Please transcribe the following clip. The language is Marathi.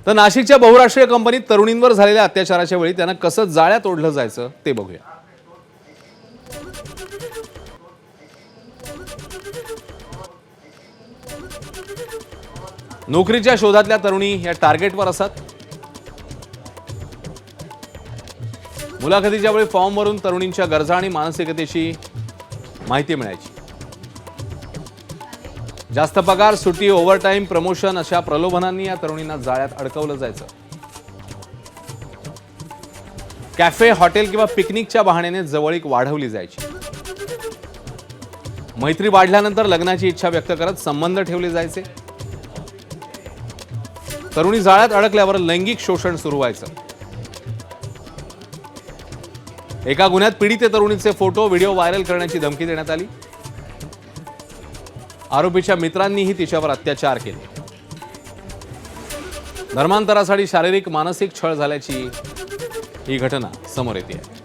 तर नाशिकच्या बहुराष्ट्रीय कंपनीत तरुणींवर झालेल्या अत्याचाराच्या वेळी त्यांना कसं जाळ्यात ओढलं जायचं ते बघूया। नोकरीच्या शोधातल्या तरुणी या टार्गेटवर असतात। मुलाखतीच्या वेळी फॉर्मवरून तरुणींच्या गरजा आणि मानसिकतेची माहिती मिळायची। जास्त पगार, सुट्टी, ओव्हरटाईम, प्रमोशन अशा प्रलोभनांनी या तरुणींना जाळ्यात अडकवलं जायचं। कॅफे, हॉटेल किंवा पिकनिकच्या बहाण्याने जवळीक वाढवली जायची। मैत्री वाढल्यानंतर लग्नाची इच्छा व्यक्त करत संबंध ठेवले जायचे। तरुणी जाळ्यात अडकल्यावर लैंगिक शोषण सुरू व्हायचं। एका गुन्ह्यात पीडित तरुणीचे फोटो, व्हिडिओ व्हायरल करण्याची धमकी देण्यात आली। आरोपीच्या मित्रांनीही तिच्यावर अत्याचार केले। धर्मांतरासाठी शारीरिक, मानसिक छळ झाल्याची ही घटना समोर येते आहे।